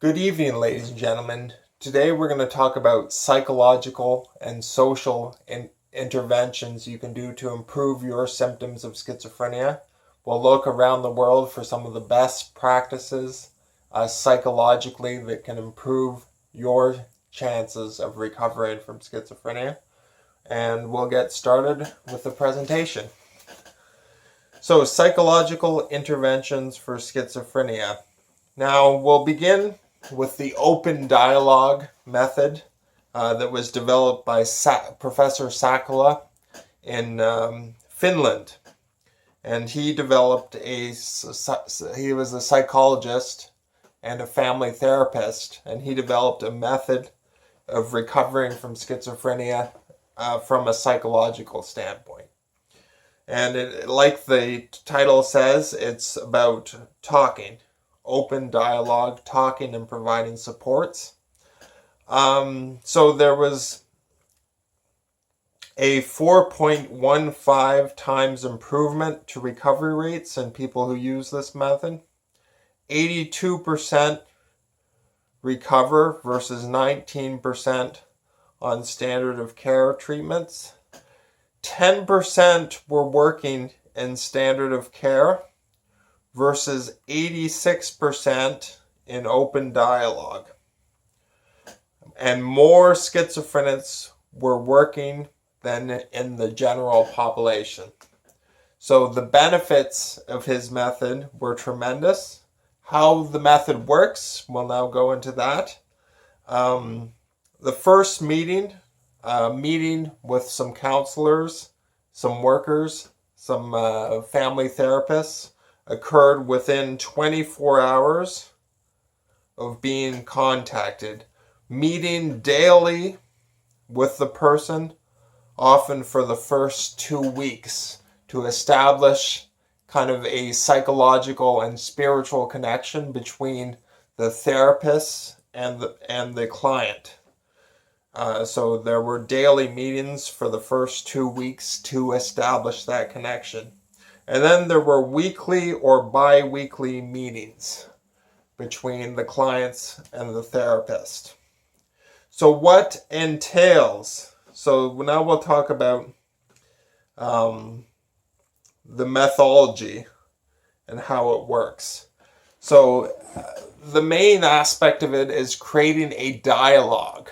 Good evening, ladies and gentlemen. Today we're going to talk about psychological and social interventions you can do to improve your symptoms of schizophrenia. We'll look around the world for some of the best practices psychologically that can improve your chances of recovering from schizophrenia. And we'll get started with the presentation. So, psychological interventions for schizophrenia. Now, we'll begin with the open dialogue method that was developed by Professor Sakala in Finland. And he was a psychologist and a family therapist, and he developed a method of recovering from schizophrenia from a psychological standpoint. And like the title says, it's about talking. Open dialogue, talking and providing supports. So there was a 4.15 times improvement to recovery rates in people who use this method. 82% recover versus 19% on standard of care treatments. 10% were working in standard of care versus 86% in open dialogue. And more schizophrenics were working than in the general population. So the benefits of his method were tremendous. How the method works, we'll now go into that. The first meeting with some counselors, some workers, some family therapists, occurred within 24 hours of being contacted, meeting daily with the person, often for the first 2 weeks, to establish kind of a psychological and spiritual connection between the therapist and the client. So there were daily meetings for the first 2 weeks to establish that connection. And then there were weekly or bi-weekly meetings between the clients and the therapist. So what entails? So now we'll talk about the methodology and how it works. So the main aspect of it is creating a dialogue.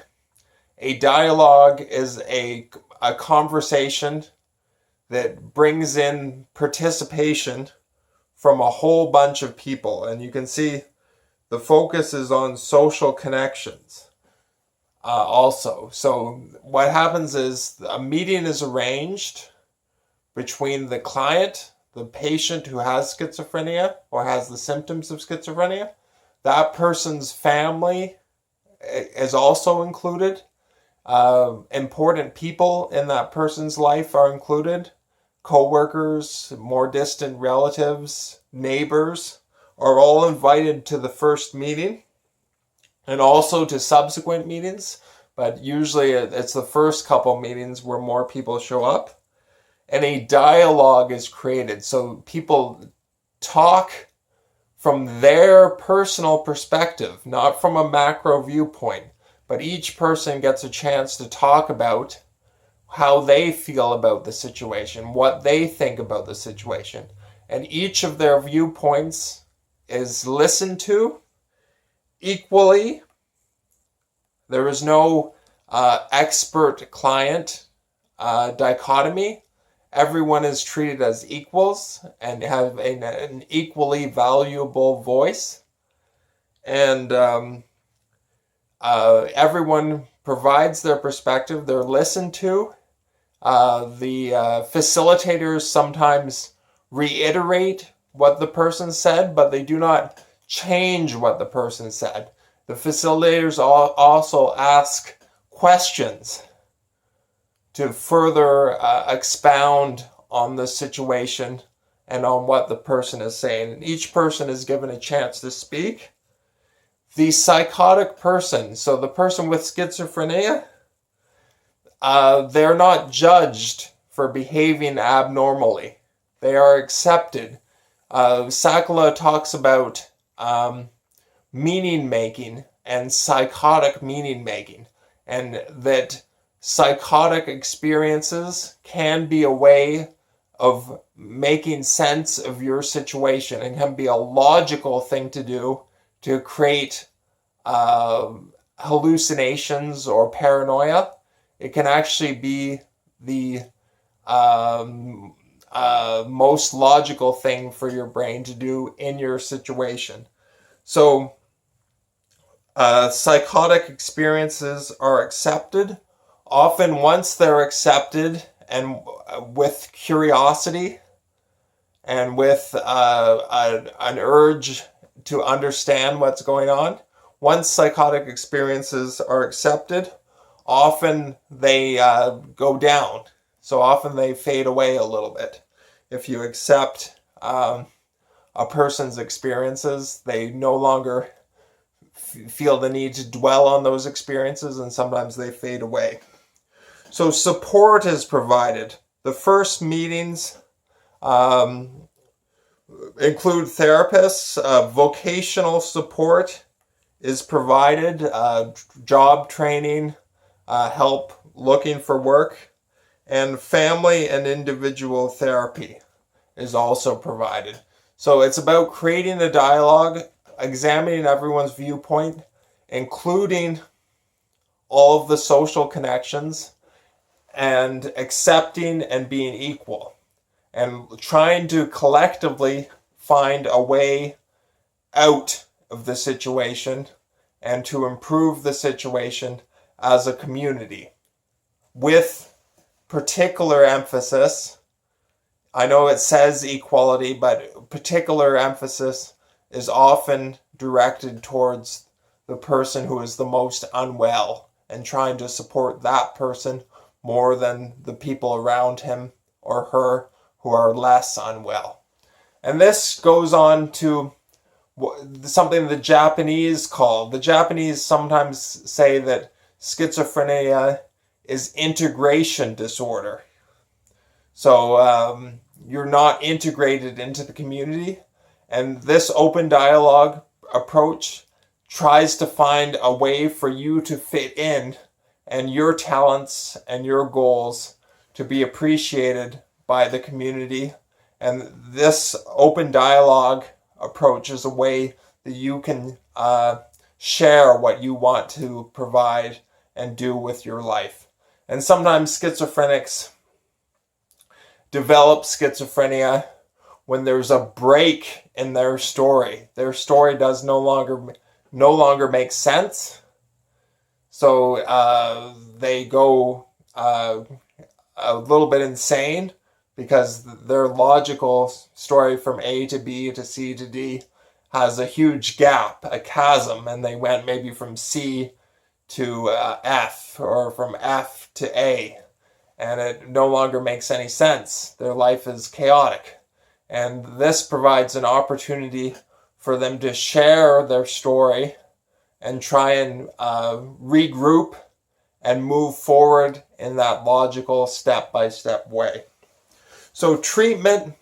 A dialogue is a conversation that brings in participation from a whole bunch of people. And you can see the focus is on social connections also. So what happens is a meeting is arranged between the client, the patient who has schizophrenia or has the symptoms of schizophrenia. That person's family is also included. Important people in that person's life are included. Co-workers, more distant relatives, neighbors are all invited to the first meeting and also to subsequent meetings, but usually it's the first couple meetings where more people show up, and a dialogue is created. So people talk from their personal perspective, not from a macro viewpoint, but each person gets a chance to talk about how they feel about the situation, what they think about the situation. And each of their viewpoints is listened to equally. There is no expert-client dichotomy. Everyone is treated as equals and have an equally valuable voice. And everyone provides their perspective. They're listened to. The facilitators sometimes reiterate what the person said, but they do not change what the person said. The facilitators also ask questions to further expound on the situation and on what the person is saying. And each person is given a chance to speak. The psychotic person, so the person with schizophrenia, they're not judged for behaving abnormally. They are accepted. Sakala talks about meaning making and psychotic meaning making, and that psychotic experiences can be a way of making sense of your situation and can be a logical thing to do to create hallucinations or paranoia. It can actually be the most logical thing for your brain to do in your situation. So psychotic experiences are accepted. Often once they're accepted and with curiosity and with an urge to understand what's going on, once psychotic experiences are accepted, often they go down. So often they fade away a little bit. If you accept a person's experiences, they no longer feel the need to dwell on those experiences, and sometimes they fade away. So support is provided. The first meetings include therapists. Vocational support is provided. Job training, help looking for work, and family and individual therapy is also provided. So it's about creating a dialogue, examining everyone's viewpoint, including all of the social connections, and accepting and being equal, and trying to collectively find a way out of the situation and to improve the situation as a community, with particular emphasis. I know it says equality, but particular emphasis is often directed towards the person who is the most unwell and trying to support that person more than the people around him or her who are less unwell. And this goes on to something the Japanese sometimes say that schizophrenia is integration disorder. So you're not integrated into the community, and this open dialogue approach tries to find a way for you to fit in and your talents and your goals to be appreciated by the community. And this open dialogue approach is a way that you can share what you want to provide and do with your life. And sometimes schizophrenics develop schizophrenia when there's a break in their story. Their story does no longer make sense. So they go a little bit insane because their logical story from A to B to C to D has a huge gap, a chasm, and they went maybe from C to F or from F to A, and it no longer makes any sense. Their life is chaotic. And this provides an opportunity for them to share their story and try and regroup and move forward in that logical step-by-step way. So treatment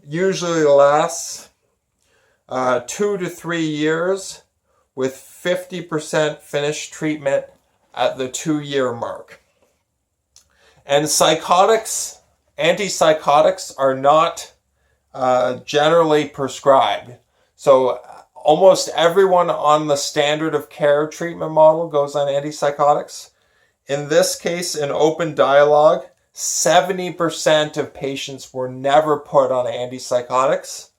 usually lasts 2 to 3 years, with 50% finished treatment at the 2-year mark. And antipsychotics are not generally prescribed. So almost everyone on the standard of care treatment model goes on antipsychotics. In this case, in open dialogue, 70% of patients were never put on antipsychotics,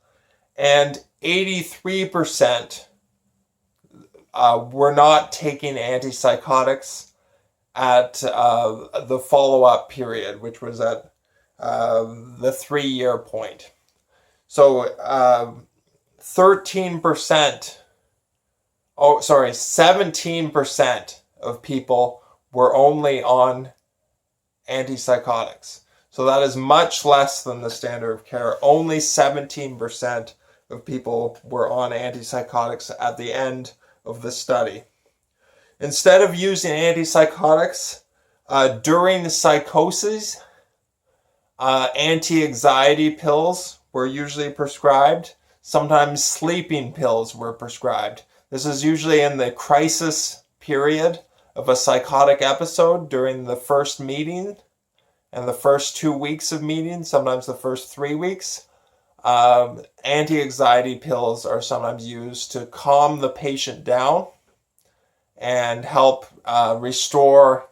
and 83% were not taking antipsychotics at the follow-up period, which was at the 3-year point. So 17% of people were only on antipsychotics. So that is much less than the standard of care. Only 17% of people were on antipsychotics at the end of the study. Instead of using antipsychotics during psychosis, anti-anxiety pills were usually prescribed. Sometimes sleeping pills were prescribed. This is usually in the crisis period of a psychotic episode during the first meeting and the first 2 weeks of meeting, sometimes the first 3 weeks. Anti-anxiety pills are sometimes used to calm the patient down and help restore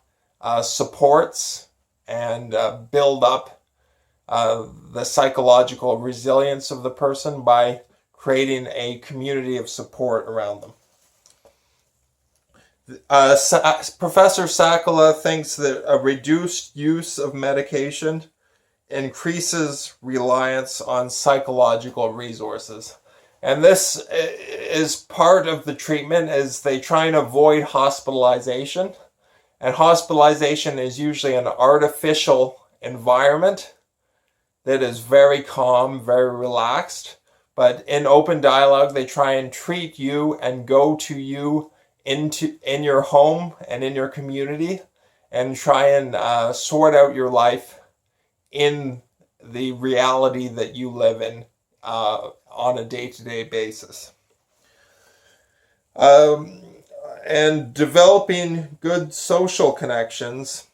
supports and build up the psychological resilience of the person by creating a community of support around them. Professor Sakala thinks that a reduced use of medication increases reliance on psychological resources. And this is part of the treatment, as they try and avoid hospitalization. And hospitalization is usually an artificial environment that is very calm, very relaxed. But in open dialogue, they try and treat you and go to you in your home and in your community and try and sort out your life in the reality that you live in on a day-to-day basis. And developing good social connections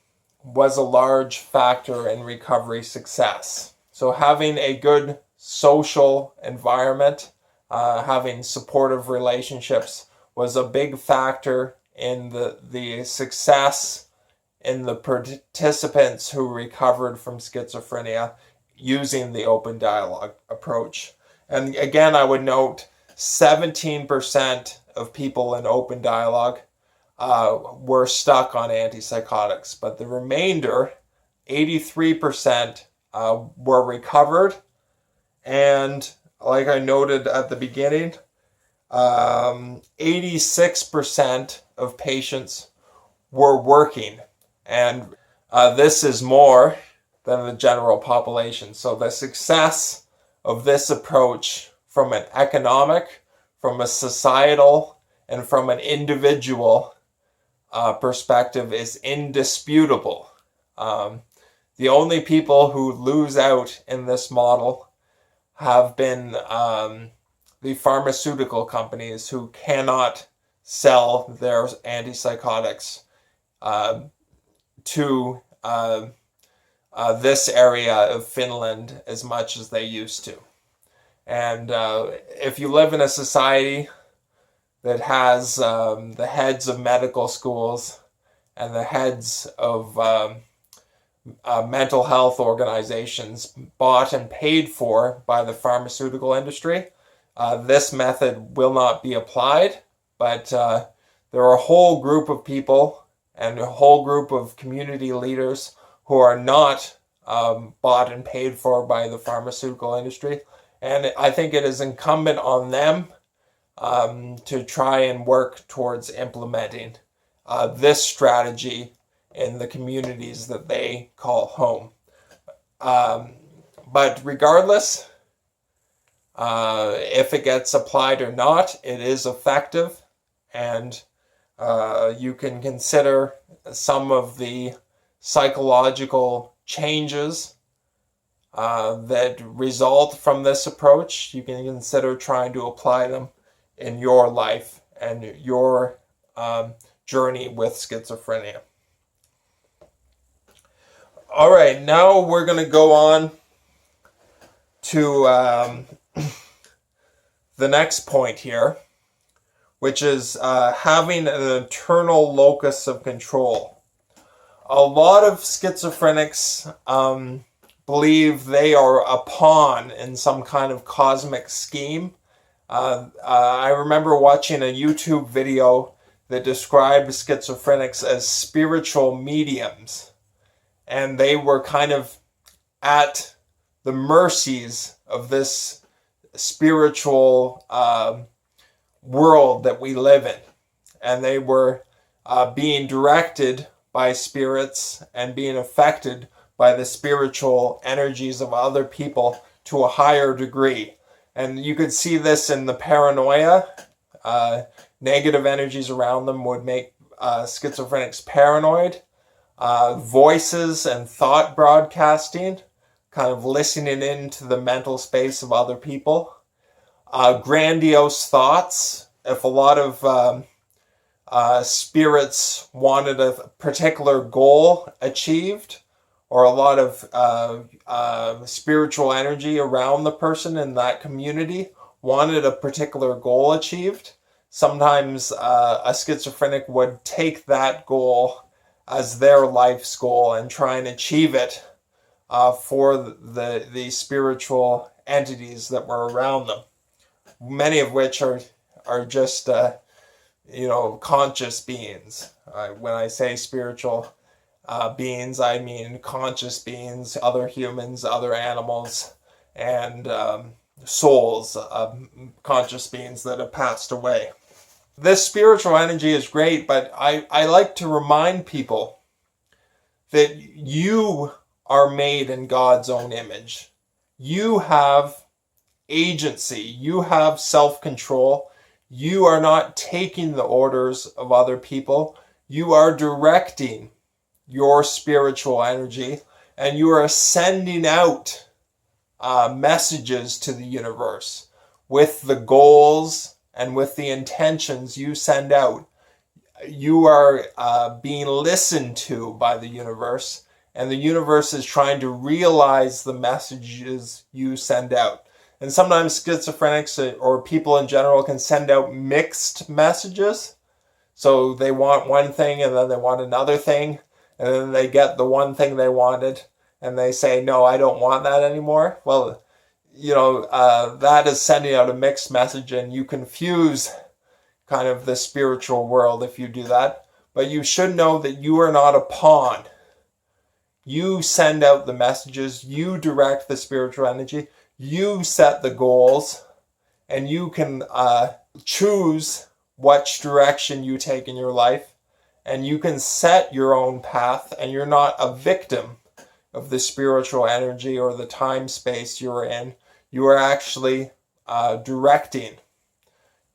was a large factor in recovery success. So having a good social environment, having supportive relationships was a big factor in the success in the participants who recovered from schizophrenia using the open dialogue approach. And again, I would note 17% of people in open dialogue were stuck on antipsychotics, but the remainder, 83%, were recovered. And like I noted at the beginning, 86% of patients were working. And this is more than the general population. So the success of this approach from an economic, from a societal, and from an individual perspective is indisputable. The only people who lose out in this model have been the pharmaceutical companies who cannot sell their antipsychotics to this area of Finland as much as they used to. And if you live in a society that has the heads of medical schools and the heads of mental health organizations bought and paid for by the pharmaceutical industry, this method will not be applied. But there are a whole group of people and a whole group of community leaders who are not bought and paid for by the pharmaceutical industry. And I think it is incumbent on them to try and work towards implementing this strategy in the communities that they call home. But regardless, if it gets applied or not, it is effective. And you can consider some of the psychological changes that result from this approach. You can consider trying to apply them in your life and your journey with schizophrenia. All right, now we're going to go on to the next point here, which is having an internal locus of control. A lot of schizophrenics believe they are a pawn in some kind of cosmic scheme. I remember watching a YouTube video that described schizophrenics as spiritual mediums, and they were kind of at the mercies of this spiritual world that we live in. And they were being directed by spirits and being affected by the spiritual energies of other people to a higher degree. And you could see this in the paranoia. Negative energies around them would make schizophrenics paranoid. Voices and thought broadcasting, kind of listening into the mental space of other people. Grandiose thoughts, if a lot of spirits wanted a particular goal achieved, or a lot of spiritual energy around the person in that community wanted a particular goal achieved, sometimes a schizophrenic would take that goal as their life's goal and try and achieve it for the spiritual entities that were around them, many of which are just conscious beings. When I say spiritual beings, I mean conscious beings, other humans, other animals, and souls of conscious beings that have passed away. This spiritual energy is great, but I like to remind people that you are made in God's own image. You have agency. You have self-control. You are not taking the orders of other people. You are directing your spiritual energy, and you are sending out messages to the universe with the goals and with the intentions you send out. You are being listened to by the universe, and the universe is trying to realize the messages you send out. And sometimes schizophrenics or people in general can send out mixed messages. So they want one thing and then they want another thing, and then they get the one thing they wanted and they say, no, I don't want that anymore. Well, that is sending out a mixed message, and you confuse kind of the spiritual world if you do that. But you should know that you are not a pawn. You send out the messages, you direct the spiritual energy, you set the goals, and you can choose which direction you take in your life, and you can set your own path, and you're not a victim of the spiritual energy or the time space you're in. You are actually directing.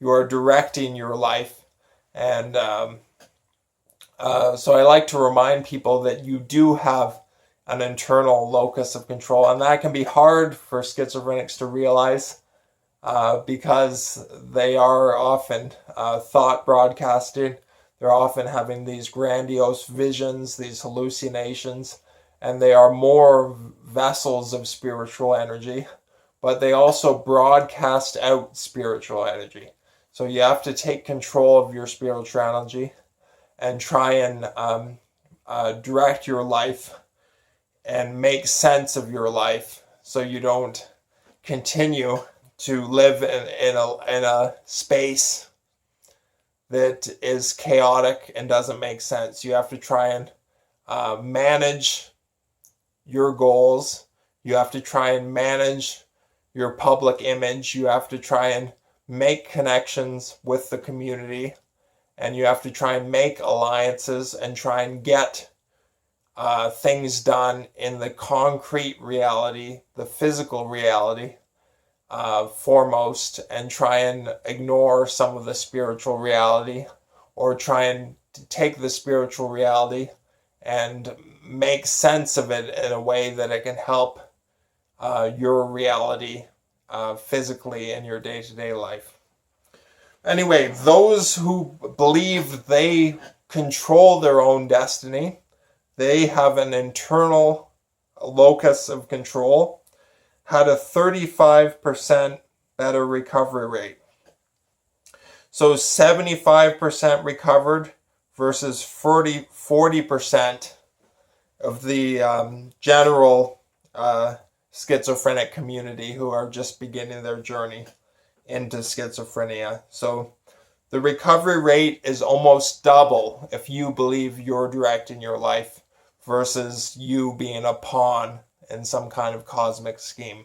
You are directing your life. And so I like to remind people that you do have an internal locus of control, and that can be hard for schizophrenics to realize because they are often thought broadcasting. They're often having these grandiose visions, these hallucinations, and they are more vessels of spiritual energy, but they also broadcast out spiritual energy. So you have to take control of your spiritual energy and try and direct your life and make sense of your life, so you don't continue to live in a space that is chaotic and doesn't make sense. You have to try and manage your goals. You have to try and manage your public image. You have to try and make connections with the community, and you have to try and make alliances and try and get things done in the concrete reality, the physical reality foremost, and try and ignore some of the spiritual reality, or try and take the spiritual reality and make sense of it in a way that it can help your reality physically in your day-to-day life. Anyway, those who believe they control their own destiny, they have an internal locus of control, had a 35% better recovery rate. So 75% recovered versus 40% of the general schizophrenic community who are just beginning their journey into schizophrenia. So the recovery rate is almost double if you believe you're directing your life versus you being a pawn in some kind of cosmic scheme.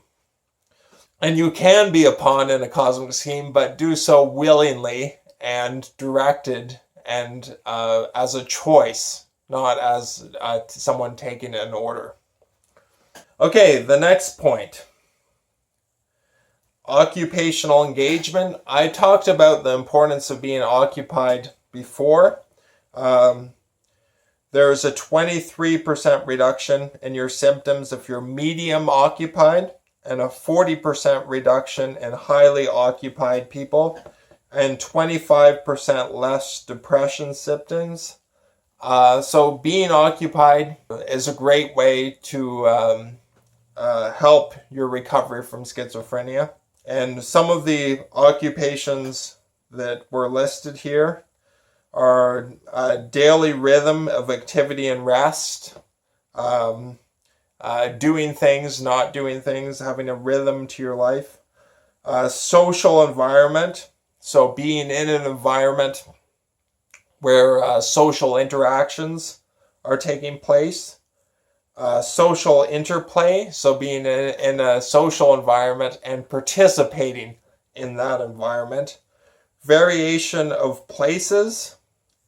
And you can be a pawn in a cosmic scheme, but do so willingly and directed and as a choice, not as someone taking an order. Okay, the next point. Occupational engagement. I talked about the importance of being occupied before. There's a 23% reduction in your symptoms if you're medium occupied, and a 40% reduction in highly occupied people. and 25% less depression symptoms. So being occupied is a great way to help your recovery from schizophrenia. And some of the occupations that were listed here are daily rhythm of activity and rest, doing things, not doing things, having a rhythm to your life, social environment, so being in an environment where social interactions are taking place, social interplay, so being in a social environment and participating in that environment, variation of places,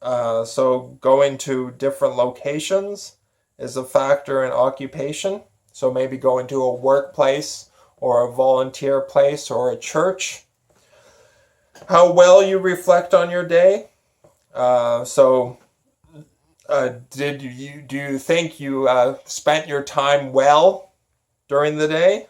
so going to different locations is a factor in occupation, so maybe going to a workplace or a volunteer place or a church. How well you reflect on your day. Do you think you spent your time well during the day?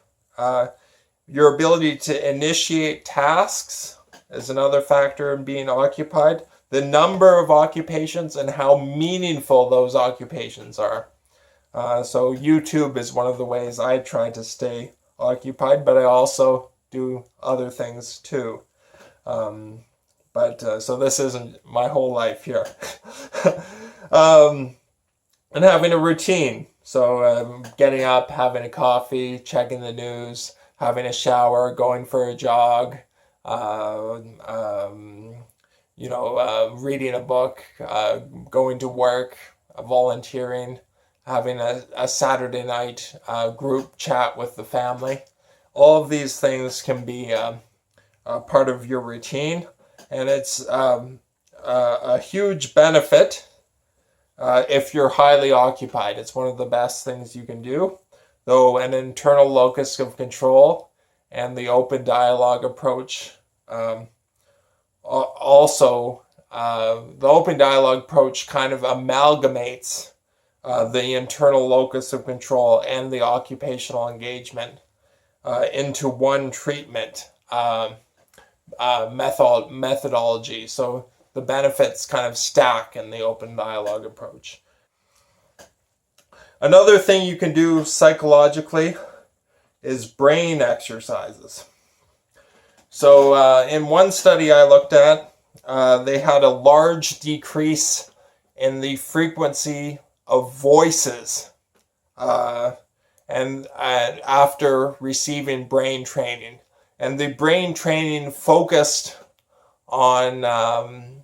Your ability to initiate tasks is another factor in being occupied. The number of occupations and how meaningful those occupations are. So YouTube is one of the ways I try to stay occupied, but I also do other things too. So this isn't my whole life here. And having a routine. So getting up, having a coffee, checking the news, having a shower, going for a jog, reading a book, going to work, volunteering, having a Saturday night group chat with the family. All of these things can be a part of your routine, and it's a huge benefit if you're highly occupied. It's one of the best things you can do, though an internal locus of control and the open dialogue approach also, the open dialogue approach kind of amalgamates the internal locus of control and the occupational engagement into one treatment methodology. So the benefits kind of stack in the open dialogue approach. Another thing you can do psychologically is brain exercises. So in one study I looked at, they had a large decrease in the frequency of voices and after receiving brain training. And the brain training focused on the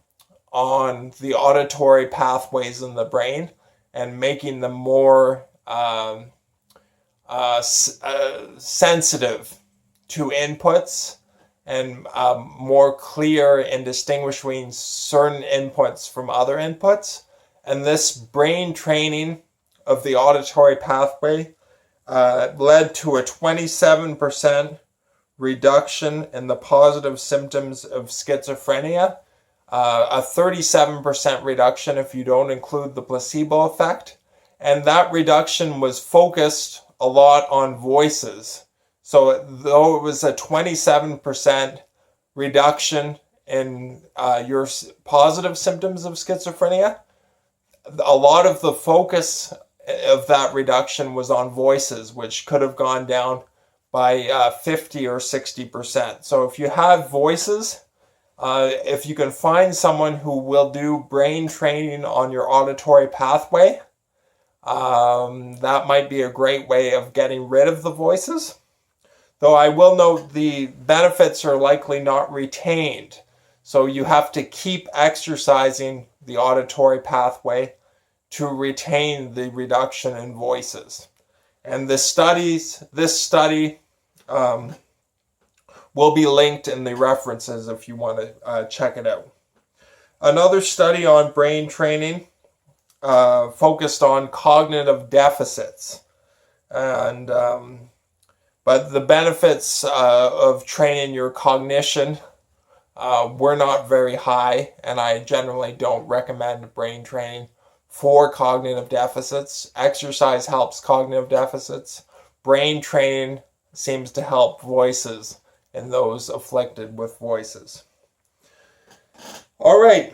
auditory pathways in the brain and making them more sensitive to inputs and more clear in distinguishing certain inputs from other inputs. And this brain training of the auditory pathway led to a 27% reduction in the positive symptoms of schizophrenia, a 37% reduction if you don't include the placebo effect. And that reduction was focused a lot on voices. So though it was a 27% reduction in your positive symptoms of schizophrenia, a lot of the focus of that reduction was on voices, which could have gone down by 50 or 60%. So if you have voices, if you can find someone who will do brain training on your auditory pathway, that might be a great way of getting rid of the voices. Though I will note the benefits are likely not retained. So you have to keep exercising the auditory pathway to retain the reduction in voices. And this study will be linked in the references if you want to check it out. Another study on brain training focused on cognitive deficits. And but the benefits of training your cognition were not very high, and I generally don't recommend brain training for cognitive deficits. Exercise helps cognitive deficits. Brain training seems to help voices in those afflicted with voices. All right,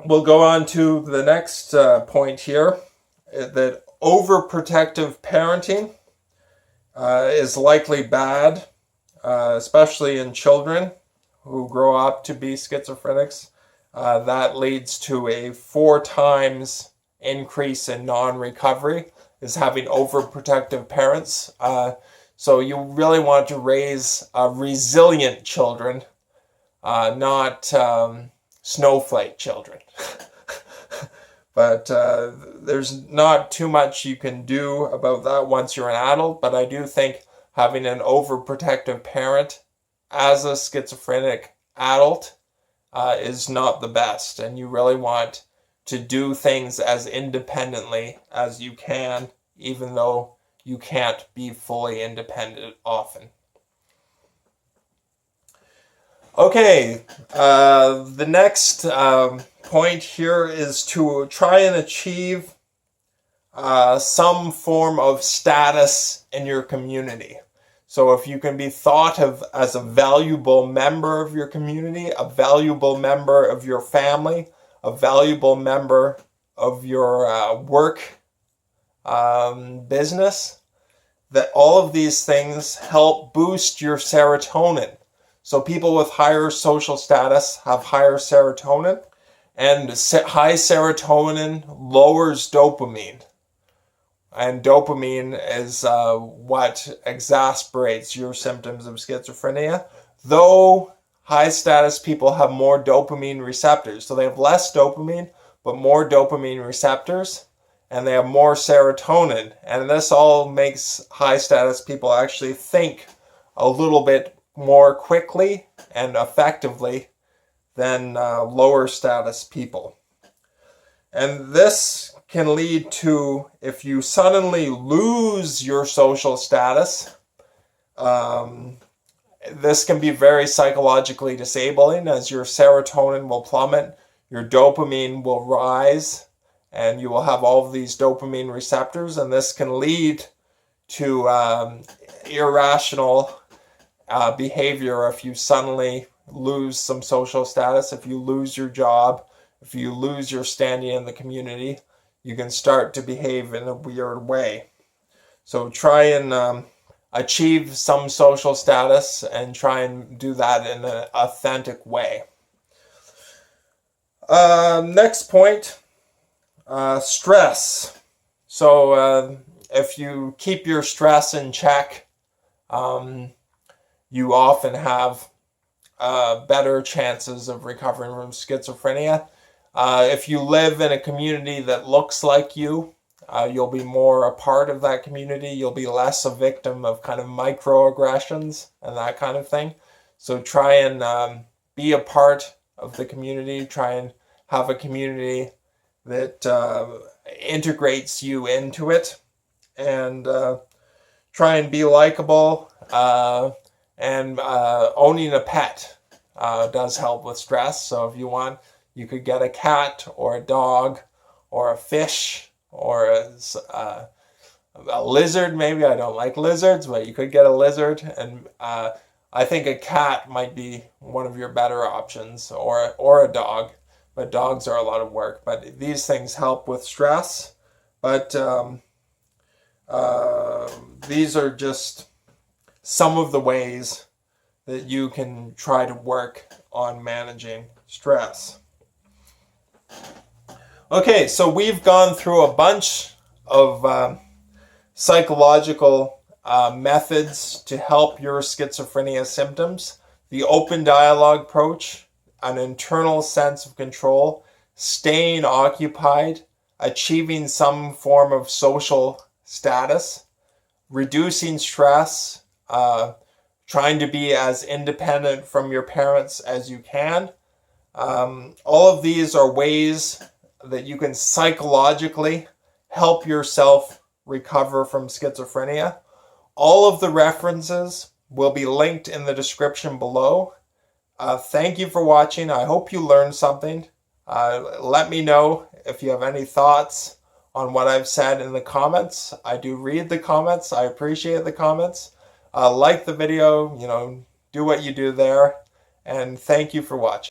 we'll go on to the next point here, that overprotective parenting is likely bad, especially in children who grow up to be schizophrenics. That leads to a 4 times increase in non-recovery, is having overprotective parents. So you really want to raise resilient children, not snowflake children. But there's not too much you can do about that once you're an adult, but I do think having an overprotective parent as a schizophrenic adult is not the best, and you really want to do things as independently as you can, even though you can't be fully independent often. Okay, the next point here is to try and achieve some form of status in your community. So if you can be thought of as a valuable member of your community, a valuable member of your family, a valuable member of your work business, that all of these things help boost your serotonin. So people with higher social status have higher serotonin, and high serotonin lowers dopamine. And dopamine is what exacerbates your symptoms of schizophrenia. Though high status people have more dopamine receptors. So they have less dopamine, but more dopamine receptors. And they have more serotonin. And this all makes high status people actually think a little bit more quickly and effectively than lower status people. And this can lead to, if you suddenly lose your social status, this can be very psychologically disabling, as your serotonin will plummet, your dopamine will rise, and you will have all of these dopamine receptors, and this can lead to irrational behavior if you suddenly lose some social status. If you lose your job, if you lose your standing in the community, you can start to behave in a weird way. So try and achieve some social status and try and do that in an authentic way. Next point, stress. So if you keep your stress in check, you often have better chances of recovering from schizophrenia. If you live in a community that looks like you, you'll be more a part of that community. You'll be less a victim of kind of microaggressions and that kind of thing. So try and be a part of the community. Try and have a community that integrates you into it. And try and be likable. And owning a pet does help with stress. So if you want, you could get a cat or a dog or a fish or a lizard. Maybe I don't like lizards, but you could get a lizard. And I think a cat might be one of your better options, or a dog. But dogs are a lot of work. But these things help with stress. But these are just some of the ways that you can try to work on managing stress. Okay, so we've gone through a bunch of psychological methods to help your schizophrenia symptoms. The open dialogue approach, an internal sense of control, staying occupied, achieving some form of social status, reducing stress, trying to be as independent from your parents as you can. All of these are ways that you can psychologically help yourself recover from schizophrenia. All of the references will be linked in the description below. Thank you for watching. I hope you learned something. Let me know if you have any thoughts on what I've said in the comments. I do read the comments. I appreciate the comments. Like the video, do what you do there. And thank you for watching.